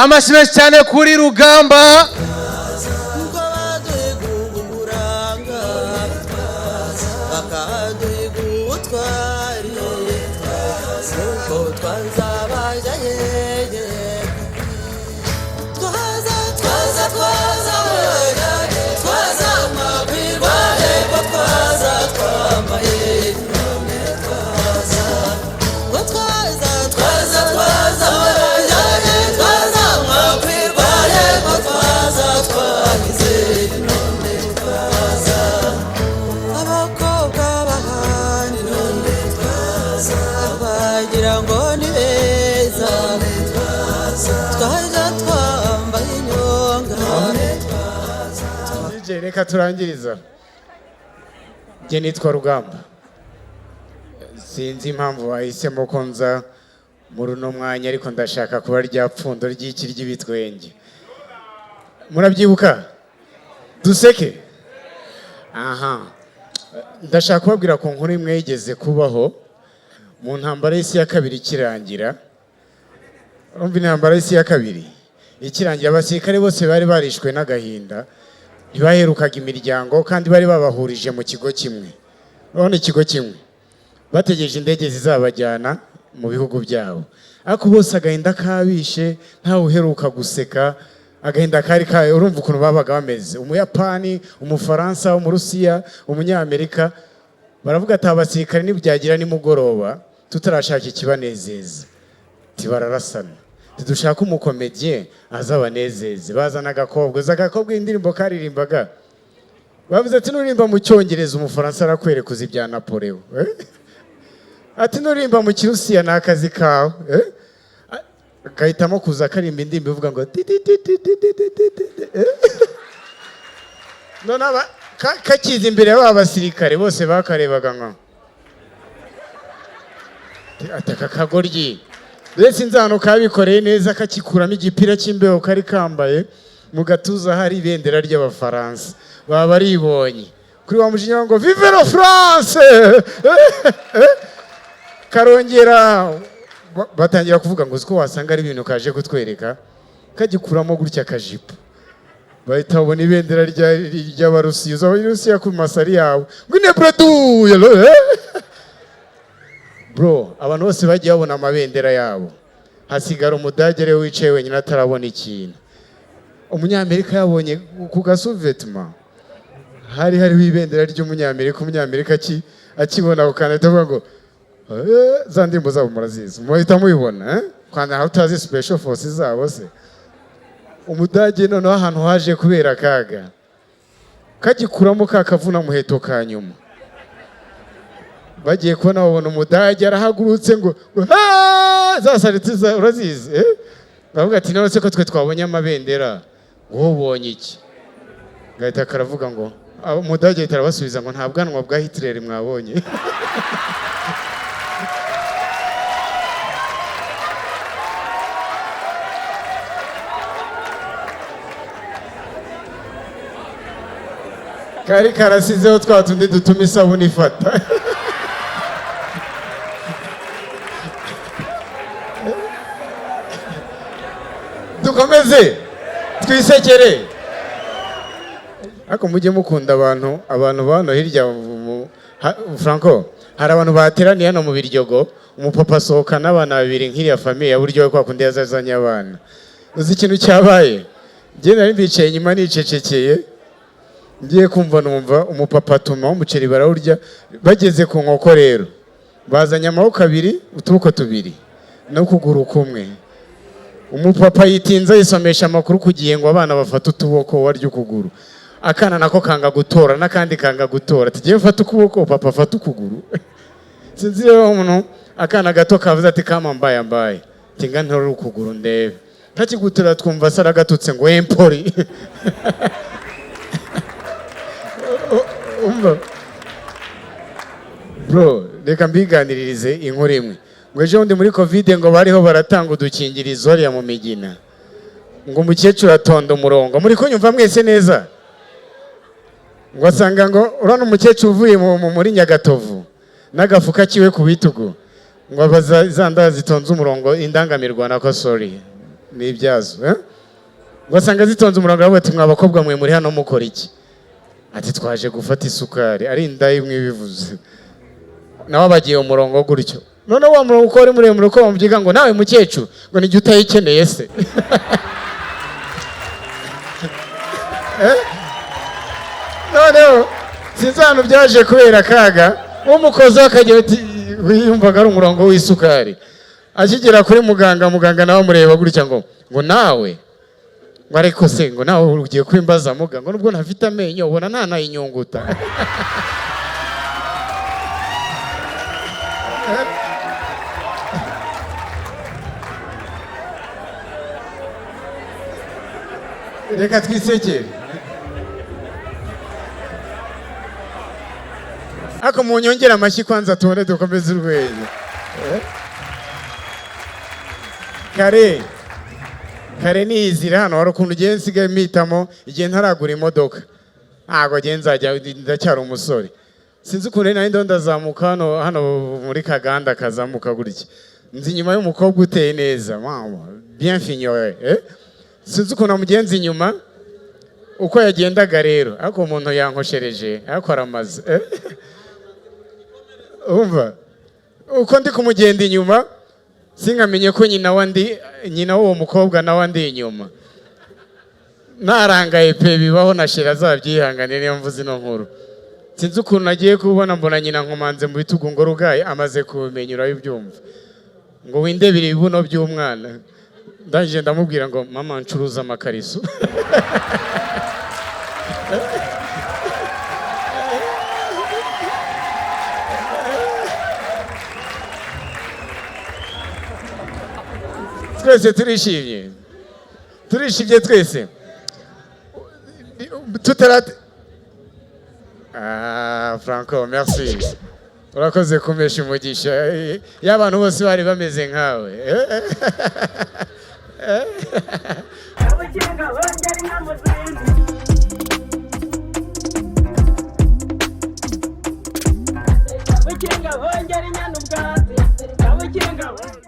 amashimwe cyane kuri Rugamba. Reka turangiriza. Nge nitwa Rugamba. Sinzi impamvu wahisemo ko nza muri uno mwanya, ariko ndashaka kuba rya pfundo ry'iki ry'ibitwenge. Murabyibuka? Duseke? Aha. Ndashaka kubabwira ko nkuru imwe yigeze kubaho mu ntambara y'isi ya kabiri ikirangira. Urumva intambara y'isi ya kabiri ikirangira, abasirikare bose bari barishwe n'agahinda. Ntibaherukaga imiryango kandi bari babahurije mu kigo kimwe. Urabona ikigo kimwe. Bategereje indege zizabajyana mu bihugu byabo. Ariko bose agahinda kabishe, ntawe uheruka guseka. Agahinda kari kawe, urumva ukuntu babaga bameze. Umuyapani, Umufaransa, Umurusiya, Umunyamerika baravuga ati abasirikare nibyagira nimugoroba tutarashaka ikibanezeza. Tibararasana. Dushaka umukomediye azabanezeze. Bazana agakobwa, zagakobwa indirimbo karirimbaga. Bavuze ati nurimba mu Cyongereza Umufaransa arakwereka uzi bya Napoleon. Ati nurimba mu Kirusiya nakazi kawe. Gahitamo kuza karimba indirimbo ivuga ngo none kakiza imbere y'aba basirikare bose bakarebaga nka ataka kagoryi. Ndetse inzano kabikoreye neza, kakikuramo igipira cy'imbeho kari kambaye mu gatuza hari ibendera ry'Abafaransa. Baba baribonye kuri wa mujinya ngo vive la France. Karongera batangira kuvuga ngo uko wasanga ari ibintu kaje kutwereka, kagikuramo gutya kajipo. Bahita babona ibendera ry'Abarusiya. Abarusiya ku masari yawe ngine bradu. Bro, abantu bose bagiye babona amabendera yabo. Hasigara umudage rero wicaye wenyine atarabona ikintu. Umunyamerika yabonye ku gasuvetma. Hari ibendera ry'Umunyamerika. Umunyamerika akibona ukaneta avuga ngo za ndimbo zabo murazizi. Muhita mubibona Kwana utazi special forces zabo se. Umudage noneho ahantu haje kubera kaga. Kagikuramo kakavuna muheto kanyuma. Bagiye kubona babona umudage arahagurutse ngo zasaritiza urazizi bavuga ati none se ko twe twabonye amabendera ngo ubonye iki? Gahita karavuga ngo umudage tarabasubiza ngo nta bwanwa bwa Hitler mwabonye. Kari karasizeho twatundi dutuma isabuni ifata. Dukomeze twisekere. Ako mujye mukunda abantu bano hirya Franco. Hari abantu bateraniye hano mu Biryogo, umupapa asohoka n'abana babiri nk'iriya famille ya buryo kwa kundi yazazanye abana. Uzi ikintu cyabaye? Ngiye nari mbicaye inyuma nicecekeye. Ngiye kumva numva umupapa atuma umuceri barawurya. Bageze ku nkoko rero bazanye amaboko abiri, utubuko tubiri no kuguru kumwe. Umupapa yitinza yisomesha amakuru kugiye ngo abana bafata utuboko waryo ukuguru. Akana nako kanga gutora n'akandi kanga gutora. Tugiye mfata ukuboko papa afata ukuguru. Sinzi rero umuntu akana gato kavuze ati kama mbaye. Tinga ntorora ukuguru ndebe. Kakigutura twumva sara gatutse ngo empori. Bro, reka mbiganiririze inkuru imwe. Ngo ejo ndi muri Covid ngo bariho baratanga udukingirizo hariya mu Migina. Ngo umukecuru atonda umurongo. Muri kunyumva mwese neza? Ngo asanga ngo urana umukecuru uvuye muri Nyagatovu n'agafuka kiwe ku bitugu. Ngo abazandazi zitonze umurongo indangamirwa nako sorry. n'ibyazo basanga zitonze umurongo aravuga ati mwabakobwa mwe muri hano mukora iki ati twaje gufata isukari ari indayi mwibivuze nawe bagiye umurongo gutyo none wa murongo uko ari muremure uko bamubyiga ngo nawe mukecuru ngo nijye utayikeneye se noneho sinzi ahantu byaje kubera akaga umukozi akagira ati wiyumvaga ari umurongo w'isukari akigera kuri muganga nawe amureba gutya ngo nawe ngo ariko se ngo nawe ugiye kwimbaza muganga ngo nubwo ntafite amenyo ubona ntanayinyunguta reka twisekere ako munyongera amashyi kwanza tubone dukomeze urwenya kare nizira hano hari ukuntu ugiye nsigaye mpitamo igihe ntaragura imodoka ntabwo ngiye nzajya ndacyari umusore sinzi ukuntu nari ndo ndazamuka hano muri kaganda kazamuka gutya nzi inyuma y'umukobwa uteye neza bien fignoré sinzi ukuntu amugenza inyuma uko yagendaga rero ariko umuntu yankoshereje ariko aramaze umva uko ndi kumugenda inyuma sinkamenye ko nyina w'uwo mukobwa nawe ndi inyuma narangaye pe bibaho nashira zabyihangane niyo mvuze ino nkuru sinzi ukuntu nagiye kubona mbona nyina nkomanze mu bitugu ngo rugaye amaze kumenya urabibyumva ngo windebire ibibuno by'umwana ndangije ndamubwira ngo mama ncuruza amakariso twese turishimye twese tutarate Franco merci urakoze kumesha umugisha y'abantu bose bari bameze nkawe Kabukinga hongera inyana ubwatsi